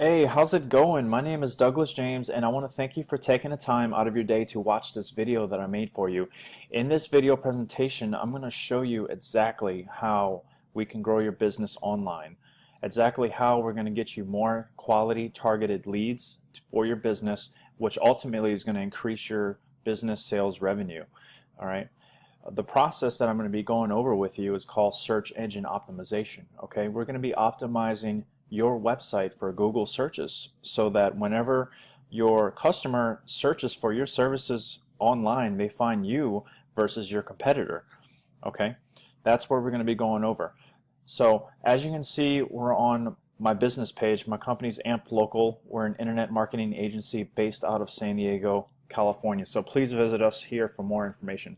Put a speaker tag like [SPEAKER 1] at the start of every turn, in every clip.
[SPEAKER 1] Hey, how's it going? My name is Douglas James, and I want to thank you for taking the time out of your day to watch this video that I made for you. In this video presentation, I'm going to show you exactly how we can grow your business online, exactly how we're going to get you more quality targeted leads for your business, which ultimately is going to increase your business sales revenue. All right. The process that I'm going to be going over with you is called search engine optimization. Okay, we're going to be optimizing your website for Google searches so that whenever your customer searches for your services online, they find you versus your competitor. Okay, that's where we're going to be going over. So as you can see, we're on my business page. My company's AMP Local. We're an internet marketing agency based out of San Diego, California. So please visit us here for more information.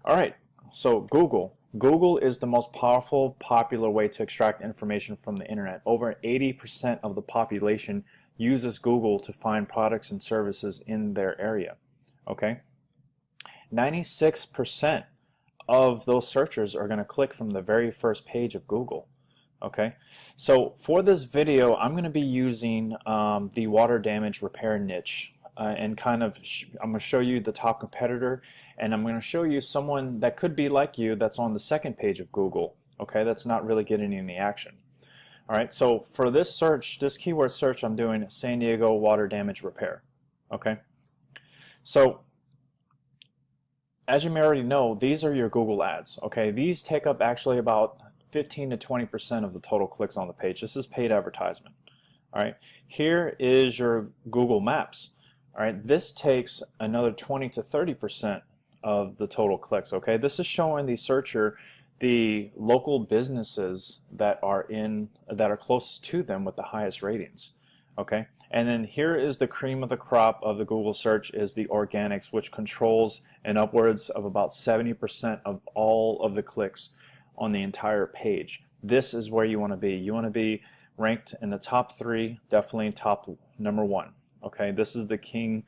[SPEAKER 1] All right, so Google. Google is the most powerful, popular way to extract information from the internet. Over 80% of the population uses Google to find products and services in their area. Okay, 96% of those searchers are going to click from the very first page of Google. Okay, so for this video, I'm going to be using the water damage repair niche. And kind of I'm going to show you the top competitor, and I'm going to show you someone that could be like you that's on the second page of Google, okay, that's not really getting any action. All right, so for this search, this keyword search, I'm doing San Diego water damage repair. Okay, so as you may already know, these are your Google ads. Okay, these take up actually about 15 to 20% of the total clicks on the page. This is paid advertisement. All right, here is your Google Maps. All right, this takes another 20 to 30% of the total clicks. Okay, this is showing the searcher the local businesses that are closest to them with the highest ratings. Okay, and then here is the cream of the crop of the Google search is the organics, which controls an upwards of about 70% of all of the clicks on the entire page. This is where you want to be. You want to be ranked in the top 3, definitely top number 1. Okay, this is the king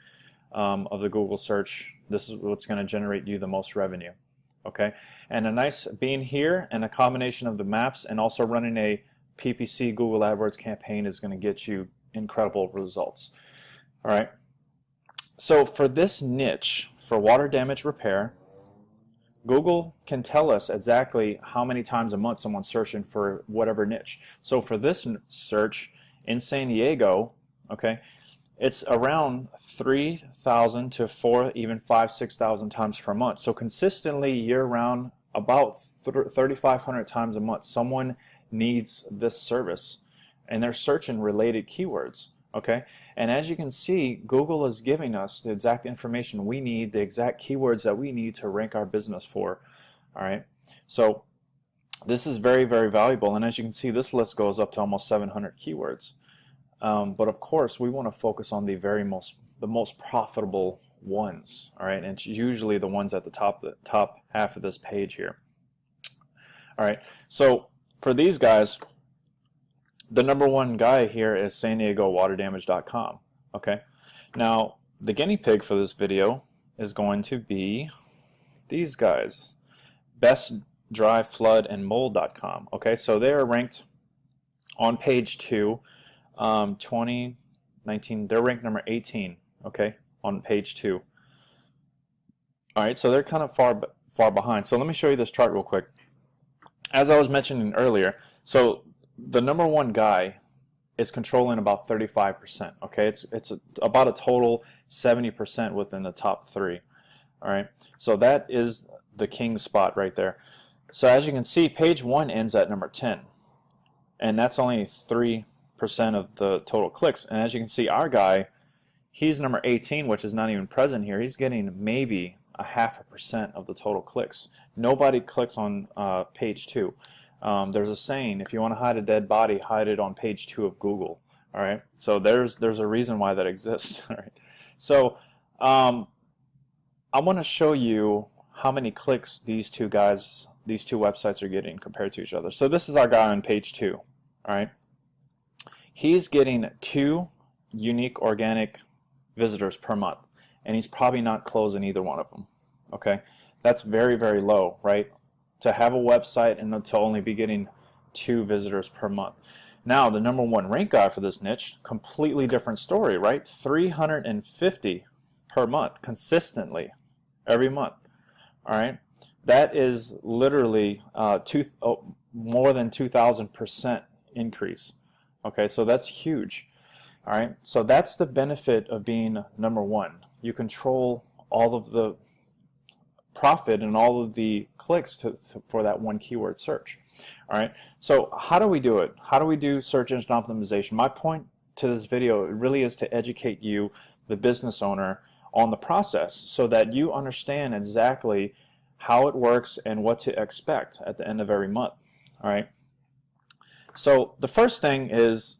[SPEAKER 1] of the Google search. This is what's going to generate you the most revenue. Okay, and a nice being here and a combination of the maps and also running a PPC Google AdWords campaign is going to get you incredible results. All right, so for this niche, for water damage repair, Google can tell us exactly how many times a month someone's searching for whatever niche. So for this search in San Diego, okay, it's around 3,000 to 4, even 5,000, 6,000 times per month. So consistently year-round, about 3,500 times a month, someone needs this service, and they're searching related keywords. Okay, and as you can see, Google is giving us the exact information we need, the exact keywords that we need to rank our business for. All right, so this is very, very valuable, and as you can see, this list goes up to almost 700 keywords. But of course, we want to focus on the most profitable ones. All right, and it's usually the ones at the top half of this page here. All right, so for these guys, the number one guy here is San Diego WaterDamage.com. Okay, now the guinea pig for this video is going to be these guys, Best Dry Flood and Mold.com. Okay, so they are ranked on page 2. 2019, they're ranked number 18, okay, on page 2. All right, so they're kind of far behind. So let me show you this chart real quick. As I was mentioning earlier, so the number one guy is controlling about 35%. Okay, it's about a total 70% within the top 3. All right, so that is the king spot right there. So as you can see, page 1 ends at number 10, and that's only 3% of the total clicks. And as you can see, our guy, he's number 18, which is not even present here. He's getting maybe 0.5% of the total clicks. Nobody clicks on page 2. There's a saying, if you want to hide a dead body, hide it on page 2 of Google. All right, so there's a reason why that exists. All right, so I want to show you how many clicks these two websites are getting compared to each other. So this is our guy on page 2. All right, he's getting 2 unique organic visitors per month, and he's probably not closing either one of them. Okay, that's very, very low, right? To have a website and to only be getting 2 visitors per month. Now, the #1 rank guy for this niche, completely different story, right? 350 per month, consistently, every month. All right, that is literally more than 2,000% increase. Okay, so that's huge. All right, so that's the benefit of being #1. You control all of the profit and all of the clicks for that one keyword search. All right, so how do we do it? How do we do search engine optimization? My point to this video really is to educate you, the business owner, on the process so that you understand exactly how it works and what to expect at the end of every month. All right, so the first thing is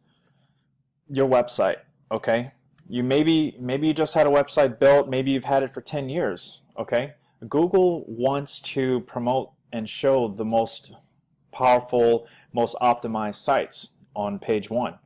[SPEAKER 1] your website. Okay, maybe you just had a website built, maybe you've had it for 10 years. Okay, Google wants to promote and show the most powerful, most optimized sites on page 1.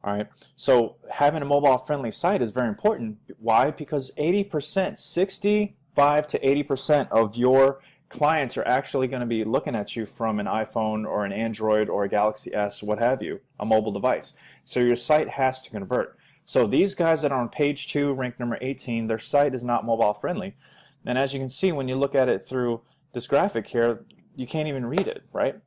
[SPEAKER 1] All right, so having a mobile friendly site is very important. Why? Because 80%, 65 to 80% of your clients are actually going to be looking at you from an iPhone or an Android or a Galaxy S, what have you, a mobile device. So your site has to convert. So these guys that are on page 2, ranked number 18, their site is not mobile friendly. And as you can see, when you look at it through this graphic here, you can't even read it, right?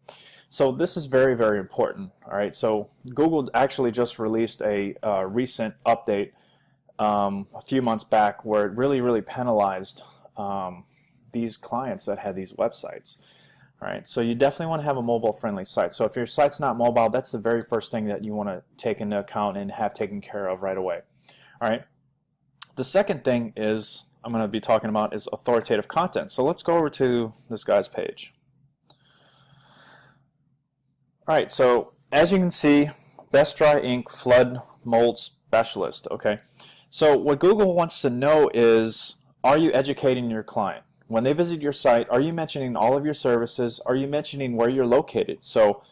[SPEAKER 1] So this is very, very important. All right, so Google actually just released a recent update a few months back where it really penalized these clients that had these websites. All right, so you definitely want to have a mobile-friendly site. So if your site's not mobile, that's the very first thing that you want to take into account and have taken care of right away. All right. The second thing is I'm going to be talking about is authoritative content. So let's go over to this guy's page. All right, so as you can see, Best Dry Ink Flood Mold Specialist. Okay, so what Google wants to know is, are you educating your client? When they visit your site, are you mentioning all of your services? Are you mentioning where you're located? So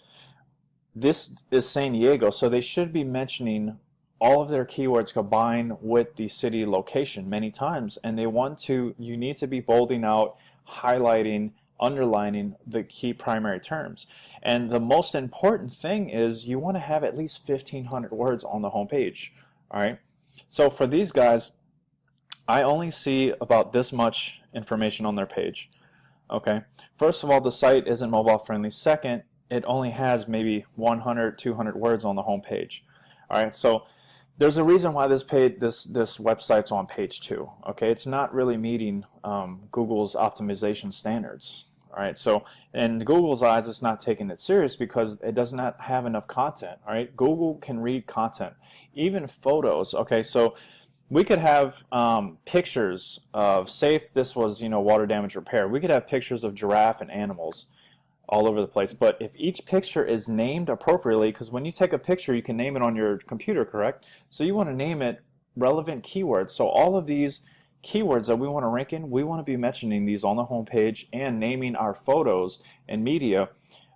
[SPEAKER 1] this is San Diego, so they should be mentioning all of their keywords combined with the city location many times, and you need to be bolding out, highlighting, underlining the key primary terms. And the most important thing is you want to have at least 1,500 words on the home page. All right, so for these guys, I only see about this much information on their page. Okay, first of all, the site isn't mobile friendly. Second, it only has maybe 100, 200 words on the home page. All right, so there's a reason why this website's on page 2. Okay, it's not really meeting Google's optimization standards. All right, so in Google's eyes, it's not taking it serious because it does not have enough content. All right, Google can read content, even photos. Okay, so we could have pictures of, say if this was, water damage repair, we could have pictures of giraffe and animals all over the place. But if each picture is named appropriately, because when you take a picture, you can name it on your computer, correct? So you want to name it relevant keywords. So all of these keywords that we want to rank in, we want to be mentioning these on the home page and naming our photos and media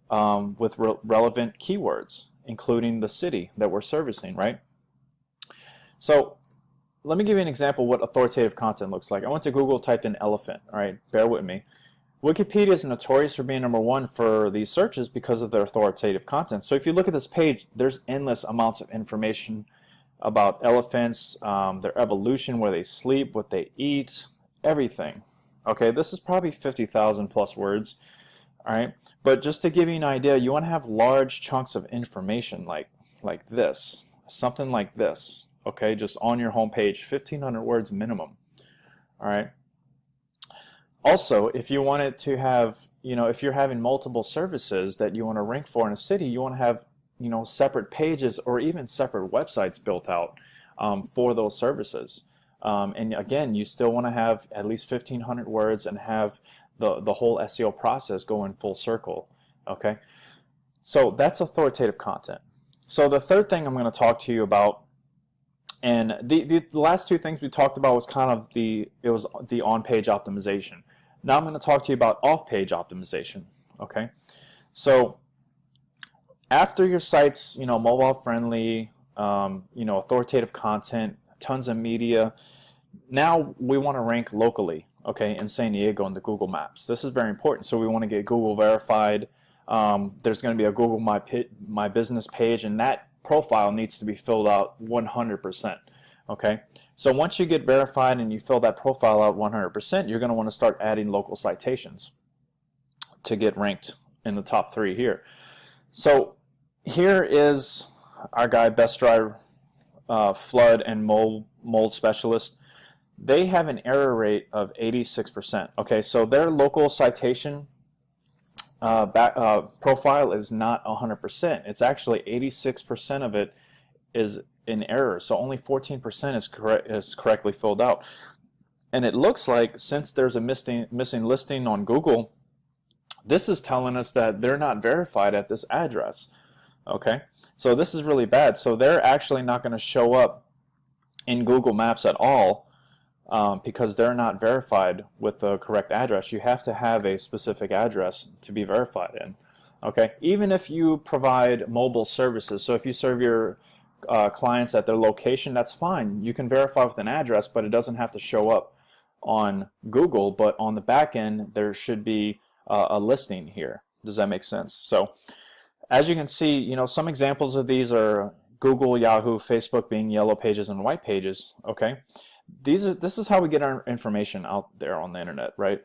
[SPEAKER 1] with relevant keywords, including the city that we're servicing, right? So let me give you an example of what authoritative content looks like. I went to Google, typed in elephant. All right, bear with me. Wikipedia is notorious for being #1 for these searches because of their authoritative content. So if you look at this page, there's endless amounts of information about elephants, their evolution, where they sleep, what they eat, everything. Okay, this is probably 50,000 plus words. All right, but just to give you an idea, you want to have large chunks of information like this, something like this. Okay, just on your home page, 1,500 words minimum. All right. Also, if you wanted to have, if you're having multiple services that you want to rank for in a city, you want to have, separate pages or even separate websites built out for those services. And again, you still want to have at least 1,500 words and have the whole SEO process go in full circle. Okay, so that's authoritative content. So the third thing I'm going to talk to you about, and the last two things we talked about was kind of the on-page optimization. Now I'm going to talk to you about off-page optimization. Okay, so after your site's mobile friendly, authoritative content, tons of media, now we want to rank locally. Okay, in San Diego in the Google Maps. This is very important. So we want to get Google verified. there's going to be a Google My Business page, and that profile needs to be filled out 100%. Okay, so once you get verified and you fill that profile out 100%, you're going to want to start adding local citations to get ranked in the top 3 here. So here is our guy, Best Dry Flood and Mold Specialist. They have an error rate of 86%. Okay, so their local citation profile is not 100%. It's actually 86% of it is in error. So only 14% is correctly filled out. And it looks like, since there's a missing listing on Google, this is telling us that they're not verified at this address. Okay, so this is really bad. So they're actually not going to show up in Google Maps at all because they're not verified with the correct address. You have to have a specific address to be verified in. Okay, even if you provide mobile services, so if you serve your clients at their location, that's fine. You can verify with an address, but it doesn't have to show up on Google. But on the back end, there should be a listing here. Does that make sense? So as you can see, you know, some examples of these are Google, Yahoo, Facebook being yellow pages and white pages. Okay, this is how we get our information out there on the internet, right?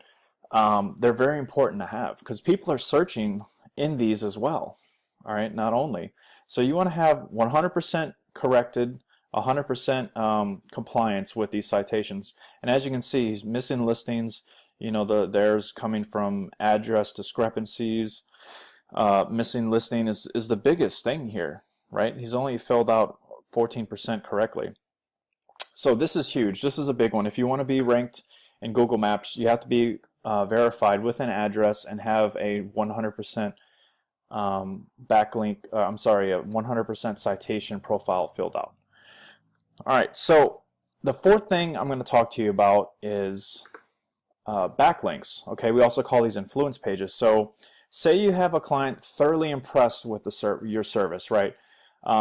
[SPEAKER 1] They're very important to have because people are searching in these as well. All right, not only. So you want to have 100% corrected, 100% compliance with these citations. And as you can see, he's missing listings. You know, there's coming from address discrepancies. Missing listing is the biggest thing here, right? He's only filled out 14% correctly. So this is huge. This is a big one. If you want to be ranked in Google Maps, you have to be verified with an address and have a 100% backlink, a 100% citation profile filled out. All right, so the fourth thing I'm going to talk to you about is backlinks. Okay, we also call these influence pages. So say you have a client thoroughly impressed with your service, right?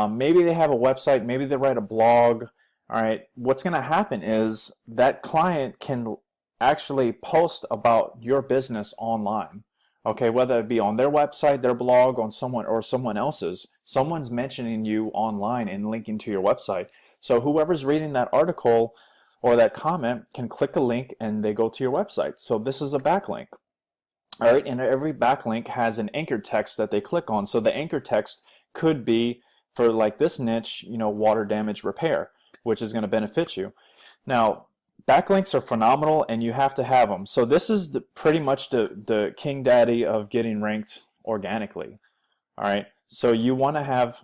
[SPEAKER 1] Maybe they have a website, maybe they write a blog. All right, what's going to happen is that client can actually post about your business online. Okay, whether it be on their website, their blog, on someone else's, someone's mentioning you online and linking to your website. So whoever's reading that article or that comment can click a link and they go to your website. So this is a backlink. All right, and every backlink has an anchor text that they click on. So the anchor text could be for, like this niche, you know, water damage repair, which is going to benefit you. Now, backlinks are phenomenal and you have to have them. So this is pretty much the king daddy of getting ranked organically. All right, so you want to have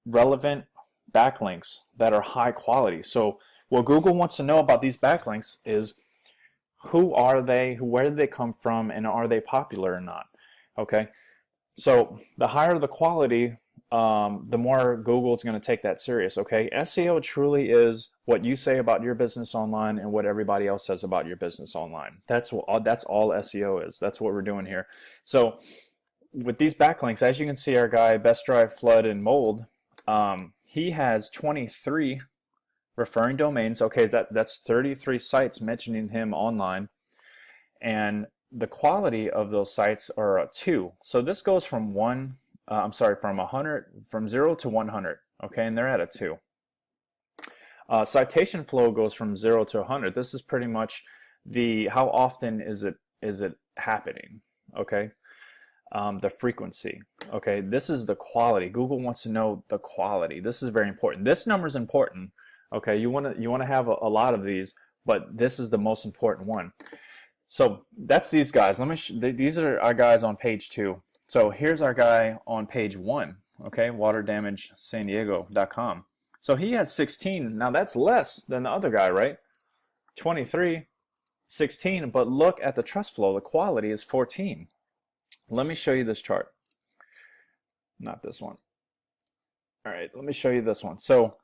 [SPEAKER 1] relevant backlinks that are high quality. So what Google wants to know about these backlinks is, who are they, where did they come from, and are they popular or not? Okay, so the higher the quality, the more Google is going to take that serious. Okay, SEO truly is what you say about your business online and what everybody else says about your business online. That's all SEO is. That's what we're doing here. So with these backlinks, as you can see, our guy Best Dry Flood and Mold, he has 23 referring domains. Okay, that's 33 sites mentioning him online, and the quality of those sites are a 2. So this goes from from 0 to 100. Okay, and they're at a 2. Citation flow goes from 0 to 100. This is pretty much how often is it happening. Okay, the frequency. Okay, this is the quality. Google wants to know the quality. This is very important. This number is important. Okay, you want to have a lot of these, but this is the most important one. So that's these guys. These are our guys on page 2. So here's our guy on page 1. Okay, waterdamagesandiego.com. So he has 16. Now that's less than the other guy, right? 23, 16. But look at the trust flow. The quality is 14. Let me show you this chart. Not this one. All right, let me show you this one. So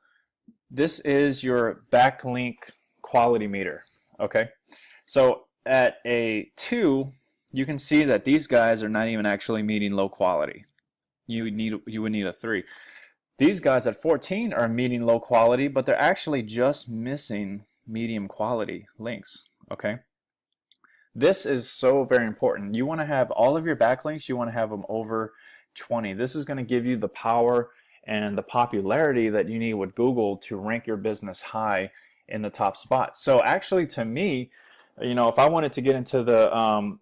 [SPEAKER 1] this is your backlink quality meter. Okay, so at a 2, you can see that these guys are not even actually meeting low quality. You would need a 3. These guys at 14 are meeting low quality, but they're actually just missing medium quality links. Okay, This is so very important. You want to have all of your backlinks, you want to have them over 20. This is going to give you the power and the popularity that you need with Google to rank your business high in the top spot. So actually, to me, if I wanted to get into the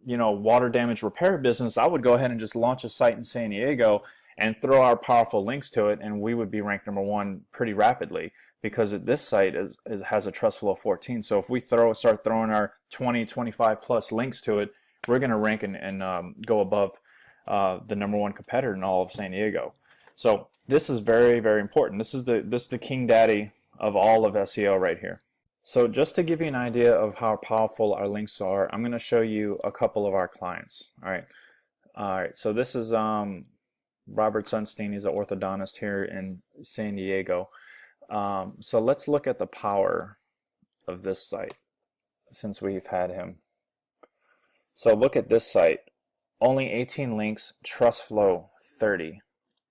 [SPEAKER 1] water damage repair business, I would go ahead and just launch a site in San Diego and throw our powerful links to it, and we would be ranked #1 pretty rapidly, because this site has a trust flow of 14. So if we start throwing our 20, 25 plus links to it, we're going to rank and go above the #1 competitor in all of San Diego. So this is very, very important. This is the king daddy of all of SEO right here. So just to give you an idea of how powerful our links are, I'm going to show you a couple of our clients. All right. So this is Robert Sunstein. He's an orthodontist here in San Diego. So let's look at the power of this site since we've had him. So look at this site. Only 18 links, trust flow 30,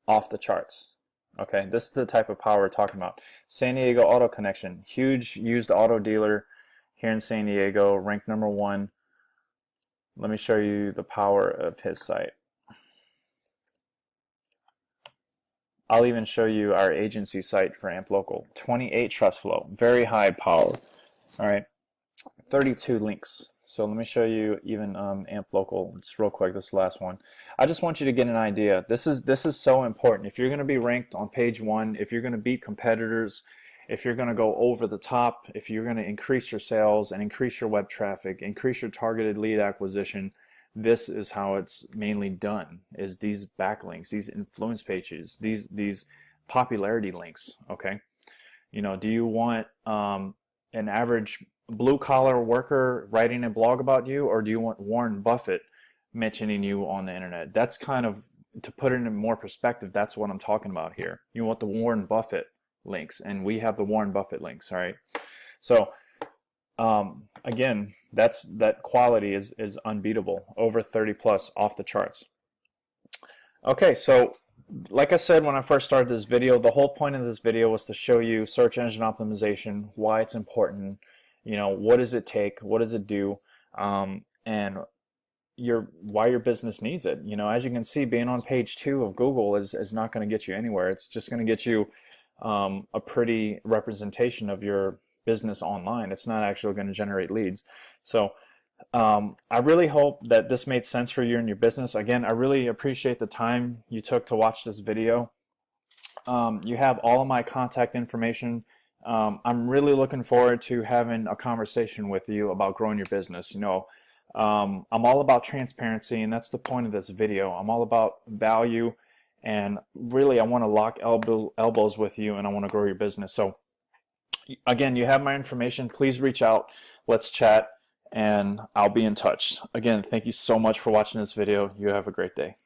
[SPEAKER 1] off the charts. Okay, this is the type of power we're talking about. San Diego Auto Connection, huge used auto dealer here in San Diego, ranked #1. Let me show you the power of his site. I'll even show you our agency site for AMP Local. 28 trust flow, very high power. All right, 32 links. So let me show you even AMP Local just real quick, this last one. I just want you to get an idea. This is so important. If you're going to be ranked on page 1, if you're going to beat competitors, if you're going to go over the top, if you're going to increase your sales and increase your web traffic, increase your targeted lead acquisition, this is how it's mainly done, is these backlinks, these influence pages, these popularity links. Okay, do you want an average blue-collar worker writing a blog about you, or do you want Warren Buffett mentioning you on the internet? That's kind of, to put it in more perspective, that's what I'm talking about here. You want the Warren Buffett links, and we have the Warren Buffett links. All right, so again, that quality is unbeatable, over 30 plus, off the charts. Okay, so like I said when I first started this video, the whole point of this video was to show you search engine optimization, why it's important, what does it take, what does it do, and why your business needs it. As you can see, being on page 2 of Google is not going to get you anywhere. It's just going to get you a pretty representation of your business online. It's not actually going to generate leads. So I really hope that this made sense for you and your business. Again, I really appreciate the time you took to watch this video. You have all of my contact information. I'm really looking forward to having a conversation with you about growing your business. I'm all about transparency, and that's the point of this video. I'm all about value, and really I want to lock elbows with you, and I want to grow your business. So again, you have my information. Please reach out. Let's chat, and I'll be in touch. Again, thank you so much for watching this video. You have a great day.